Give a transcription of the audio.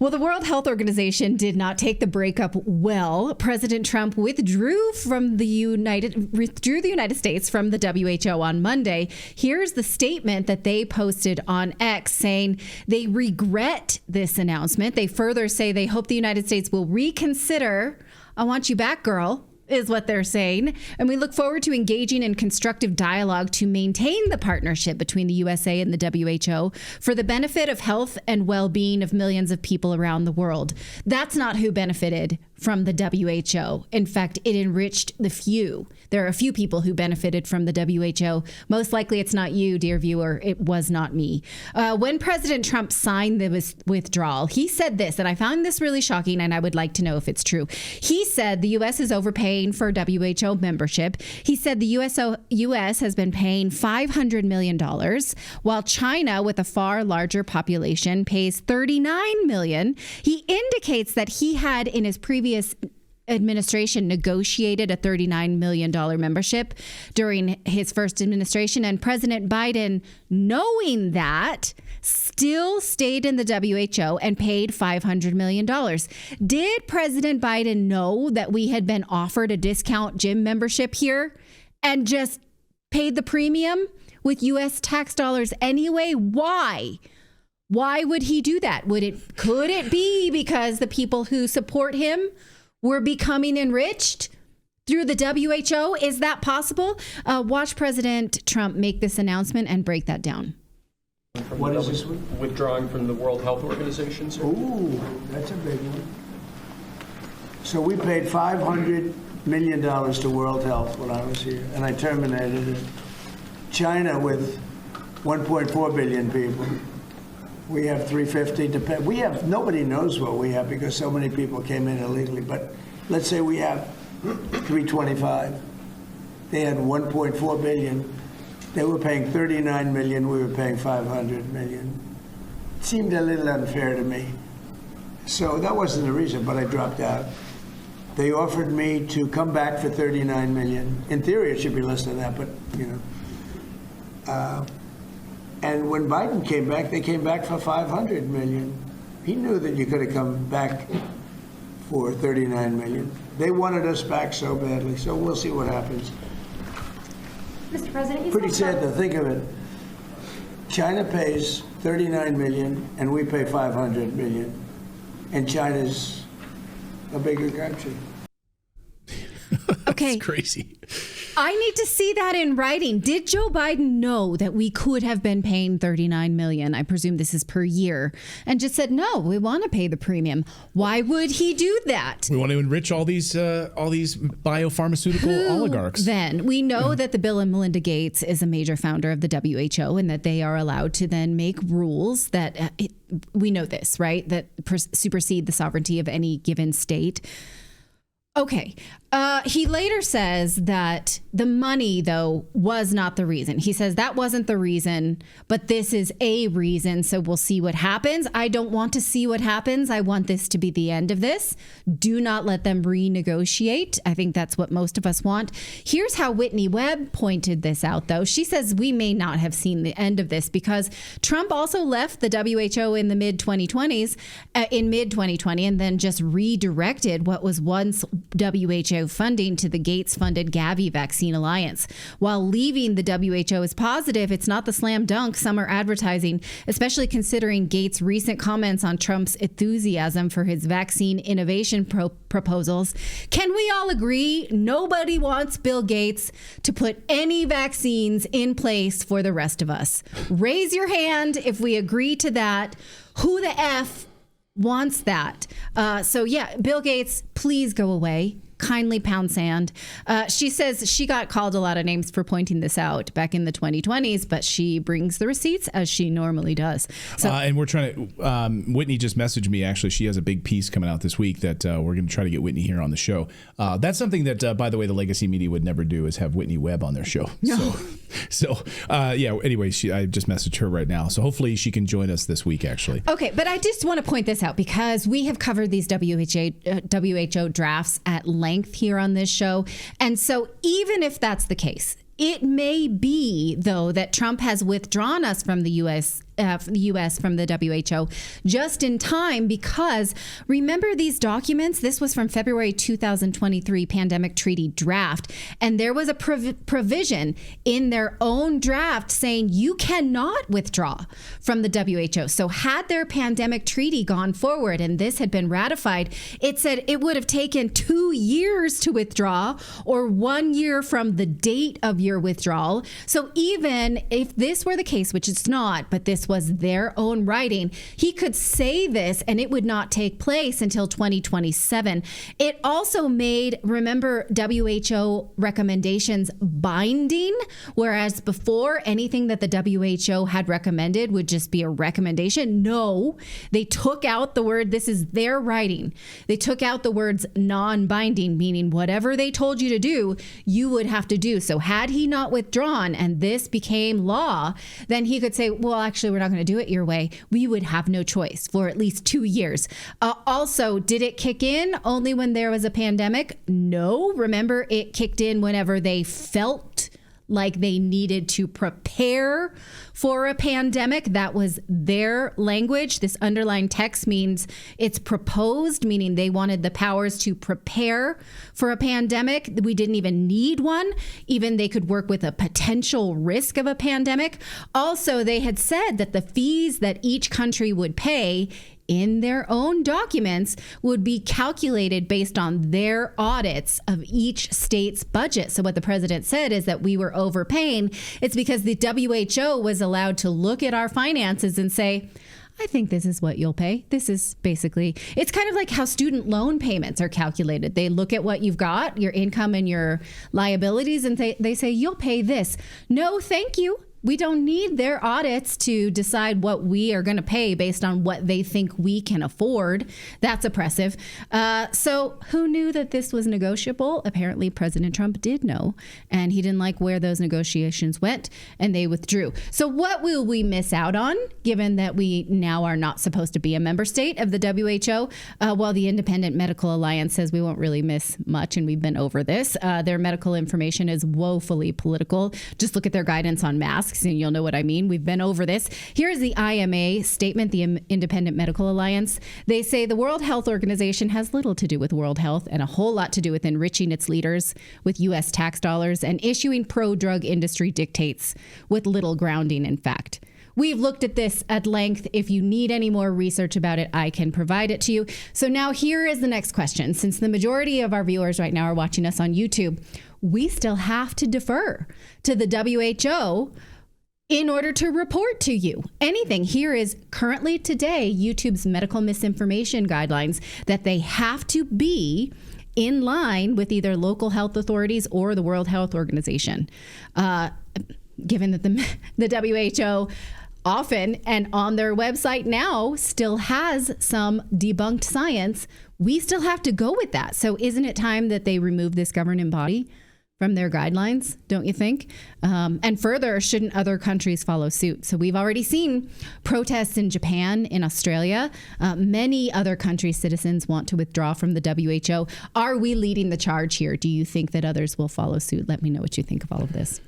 Well, the World Health Organization did not take the breakup well. President Trump withdrew the United States from the WHO on Monday. Here's the statement that they posted on X saying they regret this announcement. They further say they hope the United States will reconsider. I want you back, girl, is what they're saying. And we look forward to engaging in constructive dialogue to maintain the partnership between the USA and the WHO for the benefit of health and well-being of millions of people around the world. That's not who benefited from the WHO. In fact, it enriched the few. There are a few people who benefited from the WHO. Most likely it's not you, dear viewer. It was not me. When President Trump signed the withdrawal, he said this, and I found this really shocking, and I would like to know if it's true. He said the U.S. is overpaying for WHO membership. He said the U.S. has been paying $500 million, while China, with a far larger population, pays $39 million. He indicates that he had, in his previous administration, negotiated a $39 million membership during his first administration. And President Biden, knowing that, still stayed in the WHO and paid $500 million. Did President Biden know that we had been offered a discount gym membership here and just paid the premium with U.S. tax dollars anyway? Why? Why would he do that? Could it be because the people who support him were becoming enriched through the WHO? Is that possible? Watch President Trump make this announcement and break that down. What is this? Withdrawing from the World Health Organization, sir? Ooh, that's a big one. So we paid $500 million to World Health when I was here, and I terminated it. China, with 1.4 billion people, we have 350 to pay. We have, nobody knows what we have because so many people came in illegally, but let's say we have 325. They had 1.4 billion. They were paying 39 million. We were paying 500 million. It seemed a little unfair to me. So that wasn't the reason, but I dropped out. They offered me to come back for 39 million. In theory, it should be less than that, but, you know. And when Biden came back, they came back for 500 million. He knew that you could have come back for 39 million. They wanted us back so badly, so we'll see what happens. Mr. President, pretty sad to think of it. China pays 39 million and we pay 500 million. And China's a bigger country. Okay. That's crazy. I need to see that in writing. Did Joe Biden know that we could have been paying $39 million? I presume this is per year. And just said, no, we want to pay the premium. Why would he do that? We want to enrich all these biopharmaceutical oligarchs. Then we know that the Bill and Melinda Gates is a major founder of the WHO and that they are allowed to then make rules that we know this, right? That supersede the sovereignty of any given state. Okay. He later says that the money, though, was not the reason. He says that wasn't the reason, but this is a reason. So we'll see what happens. I don't want to see what happens. I want this to be the end of this. Do not let them renegotiate. I think that's what most of us want. Here's how Whitney Webb pointed this out, though. She says we may not have seen the end of this because Trump also left the WHO in the mid-2020s, in mid-2020, and then just redirected what was once WHO funding to the Gates-funded GAVI vaccine alliance. While leaving the WHO is positive, it's not the slam dunk some are advertising, especially considering Gates' recent comments on Trump's enthusiasm for his vaccine innovation proposals. Can we all agree nobody wants Bill Gates to put any vaccines in place for the rest of us? Raise your hand if we agree to that. Who the F wants that? So yeah, Bill Gates, please go away. Kindly pound sand. She says she got called a lot of names for pointing this out back in the 2020s, but she brings the receipts as she normally does. So, and we're trying to, Whitney just messaged me, actually. She has a big piece coming out this week that we're going to try to get Whitney here on the show. That's something that, by the way, the legacy media would never do, is have Whitney Webb on their show. No. So anyway, I just messaged her right now. So hopefully she can join us this week, actually. Okay, but I just want to point this out because we have covered these WHO drafts at length here on this show. And so even if that's the case, it may be, though, that Trump has withdrawn us from the U.S. the U.S. from the WHO just in time, because remember these documents? This was from February 2023 pandemic treaty draft. And there was a provision in their own draft saying you cannot withdraw from the WHO. So had their pandemic treaty gone forward and this had been ratified, it said it would have taken 2 years to withdraw or 1 year from the date of your withdrawal. So even if this were the case, which it's not, but this was their own writing, he could say this and it would not take place until 2027. It also made, remember, WHO recommendations binding, whereas before anything that the WHO had recommended would just be a recommendation. No, they took out the word, this is their writing. They took out the words non-binding, meaning whatever they told you to do, you would have to do. So had he not withdrawn and this became law, then he could say, well, actually, we're not going to do it your way. We would have no choice for at least 2 years. Also, did it kick in only when there was a pandemic? No. Remember, it kicked in whenever they felt like they needed to prepare for a pandemic. That was their language. This underlying text means it's proposed, meaning they wanted the powers to prepare for a pandemic. We didn't even need one. Even they could work with a potential risk of a pandemic. Also, they had said that the fees that each country would pay in their own documents would be calculated based on their audits of each state's budget. So what the president said is that we were overpaying. It's because the WHO was allowed to look at our finances and say, I think this is what you'll pay. This is basically, it's kind of like how student loan payments are calculated. They look at what you've got, your income and your liabilities, and they say, you'll pay this. No, thank you. We don't need their audits to decide what we are going to pay based on what they think we can afford. That's oppressive. So who knew that this was negotiable? Apparently, President Trump did know, and he didn't like where those negotiations went, and they withdrew. So what will we miss out on, given that we now are not supposed to be a member state of the WHO? Well, the Independent Medical Alliance says we won't really miss much, and we've been over this. Their medical information is woefully political. Just look at their guidance on masks, and you'll know what I mean. We've been over this. Here's the IMA statement, the Independent Medical Alliance. They say the World Health Organization has little to do with world health and a whole lot to do with enriching its leaders with U.S. tax dollars and issuing pro-drug industry dictates with little grounding in fact. We've looked at this at length. If you need any more research about it, I can provide it to you. So now here is the next question. Since the majority of our viewers right now are watching us on YouTube, we still have to defer to the WHO in order to report to you anything. Here is currently today YouTube's medical misinformation guidelines that they have to be in line with either local health authorities or the World Health Organization. Given that the WHO often and on their website now still has some debunked science, we still have to go with that. So isn't it time that they remove this governing body from their guidelines, don't you think? And further, shouldn't other countries follow suit? So we've already seen protests in Japan, in Australia. Many other countries' citizens want to withdraw from the WHO. Are we leading the charge here? Do you think that others will follow suit? Let me know what you think of all of this.